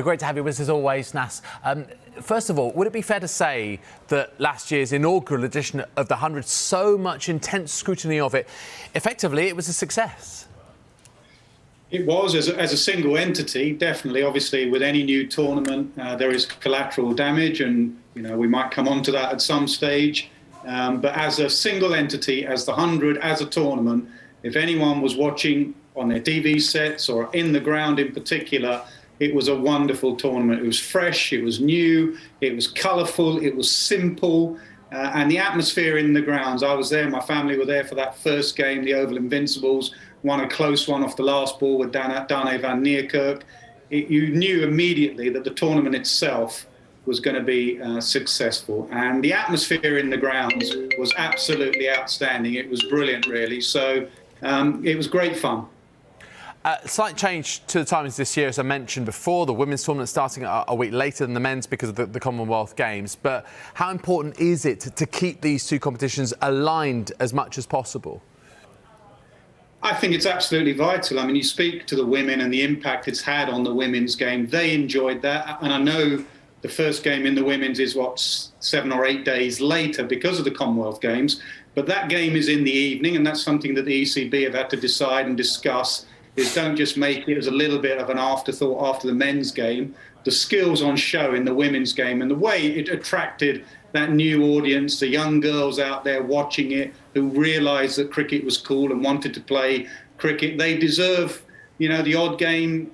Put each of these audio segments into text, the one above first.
Great to have you with us as always, Nas. First of all, would it be fair to say that last year's inaugural edition of the 100, so much intense scrutiny of it, effectively it was a success? It was, as a single entity, definitely. Obviously, with any new tournament, there is collateral damage, and we might come on to that at some stage. But as a single entity, as the 100, as a tournament, if anyone was watching on their TV sets or in the ground in particular, it was a wonderful tournament. It was fresh, it was new, it was colourful, it was simple, and the atmosphere in the grounds. I was there, my family were there for that first game, the Oval Invincibles, won a close one off the last ball with Dane van Niekerk. You knew immediately that the tournament itself was going to be successful. And the atmosphere in the grounds was absolutely outstanding. It was brilliant, really. So it was great fun. Slight change to the timings this year, as I mentioned before. The women's tournament starting a week later than the men's because of the Commonwealth Games. But how important is it to keep these two competitions aligned as much as possible? I think it's absolutely vital. I mean, you speak to the women and the impact it's had on the women's game. They enjoyed that. And I know the first game in the women's is, 7 or 8 days later because of the Commonwealth Games. But that game is in the evening, and that's something that the ECB have had to decide and discuss, is don't just make it as a little bit of an afterthought after the men's game. The skills on show in the women's game and the way it attracted that new audience, the young girls out there watching it who realised that cricket was cool and wanted to play cricket. They deserve, the odd game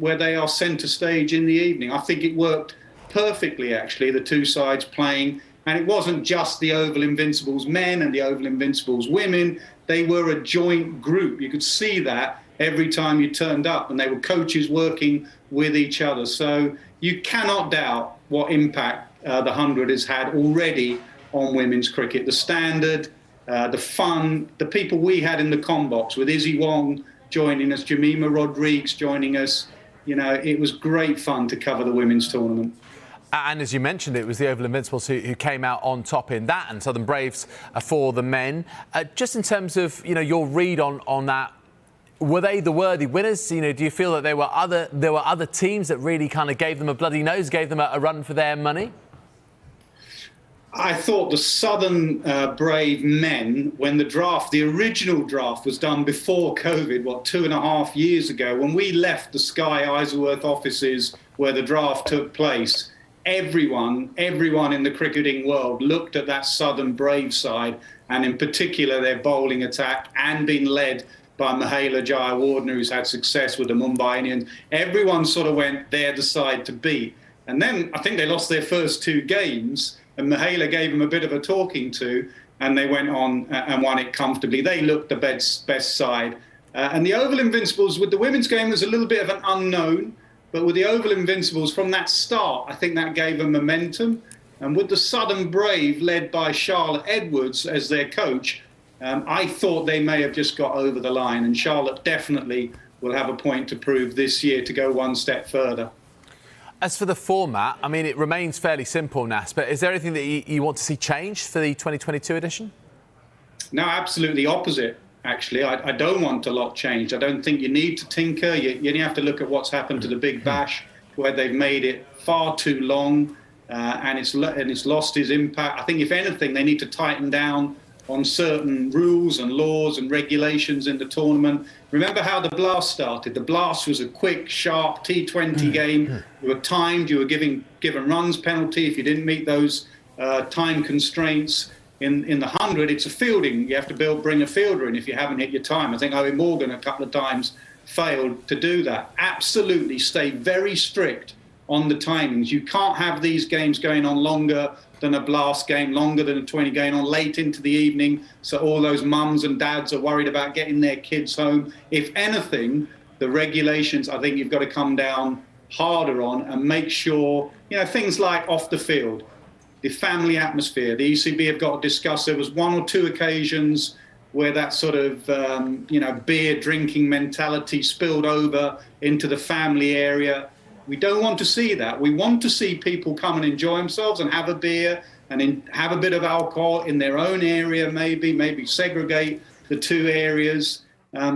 where they are centre stage in the evening. I think it worked perfectly, actually, the two sides playing. And it wasn't just the Oval Invincibles men and the Oval Invincibles women. They were a joint group. You could see that every time you turned up, and they were coaches working with each other. So you cannot doubt what impact the 100 has had already on women's cricket. The standard, the fun, the people we had in the combox with Izzy Wong joining us, Jemima Rodriguez joining us. It was great fun to cover the women's tournament. And as you mentioned, it was the Oval Invincibles who came out on top in that, and Southern Braves for the men. Just in terms of your read on that, were they the worthy winners? Do you feel that there were other teams that really kind of gave them a bloody nose, gave them a run for their money? I thought the Southern Brave men, when the original draft was done before COVID, 2.5 years ago, when we left the Sky Isleworth offices where the draft took place, everyone in the cricketing world looked at that Southern Brave side, and in particular their bowling attack, and being led by Mahela Jayawardene, who's had success with the Mumbai Indians. Everyone sort of went, they're the side to beat. And then I think they lost their first 2 games, and Mahela gave them a bit of a talking to, and they went on and won it comfortably. They looked the best side. And the Oval Invincibles with the women's game was a little bit of an unknown, but with the Oval Invincibles from that start, I think that gave them momentum. And with the Southern Brave, led by Charlotte Edwards as their coach, I thought they may have just got over the line. And Charlotte definitely will have a point to prove this year to go one step further. As for the format, I mean, it remains fairly simple, Nas, but is there anything that you want to see changed for the 2022 edition? No, absolutely opposite. Actually, I don't want a lot changed. I don't think you need to tinker. You have to look at what's happened to the Big Bash, where they've made it far too long, and it's lost its impact. I think, if anything, they need to tighten down on certain rules and laws and regulations in the tournament. Remember how the Blast started? The Blast was a quick, sharp T20 game. You were timed. You were given runs penalty if you didn't meet those time constraints. In the 100, it's a fielding. You have to bring a fielder in if you haven't hit your time. I think Owen Morgan a couple of times failed to do that. Absolutely stay very strict on the timings. You can't have these games going on longer than a Blast game, longer than a 20 going on late into the evening. So all those mums and dads are worried about getting their kids home. If anything, the regulations, I think you've got to come down harder on and make sure, things like off the field, the family atmosphere. The ECB have got to discuss. There was 1 or 2 occasions where that sort of, beer drinking mentality spilled over into the family area. We don't want to see that. We want to see people come and enjoy themselves and have a beer and have a bit of alcohol in their own area, maybe segregate the 2 areas.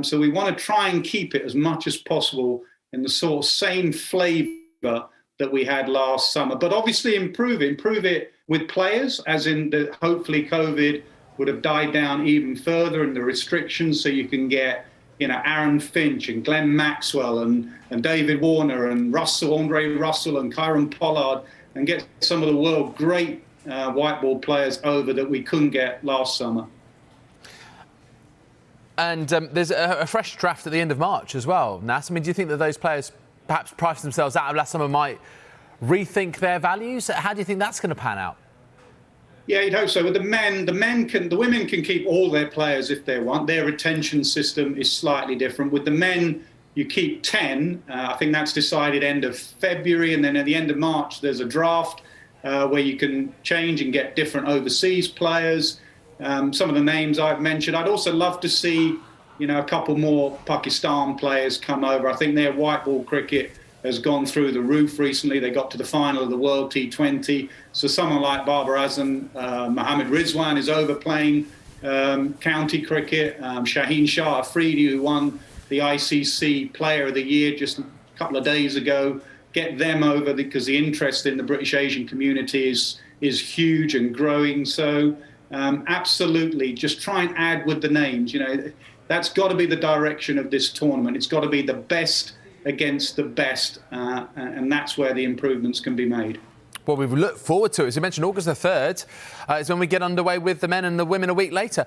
So we want to try and keep it as much as possible in the sort of same flavour that we had last summer. But obviously improve it with players, as in hopefully COVID would have died down even further and the restrictions, so you can get, you know, Aaron Finch and Glenn Maxwell and David Warner and Andre Russell and Kyron Pollard, and get some of the world great white ball players over that we couldn't get last summer. And there's a fresh draft at the end of March as well, Nas. I mean, do you think that those players perhaps priced themselves out of last summer might rethink their values? How do you think that's going to pan out? Yeah, you'd hope so. With the women can keep all their players if they want. Their retention system is slightly different. With the men, you keep 10. I think that's decided end of February, and then at the end of March, there's a draft where you can change and get different overseas players. Some of the names I've mentioned. I'd also love to see, you know, a couple more Pakistan players come over. I think their white ball cricket has gone through the roof recently. They got to the final of the World T20. So someone like Babar Azam, Mohammad Rizwan is over playing county cricket. Shaheen Shah Afridi, who won the ICC Player of the Year just a couple of days ago. Get them over because the interest in the British Asian community is huge and growing. So absolutely, just try and add with the names. You know, that's got to be the direction of this tournament. It's got to be the best against the best, and that's where the improvements can be made. Well, we look forward to it. As you mentioned, August the 3rd is when we get underway with the men, and the women a week later.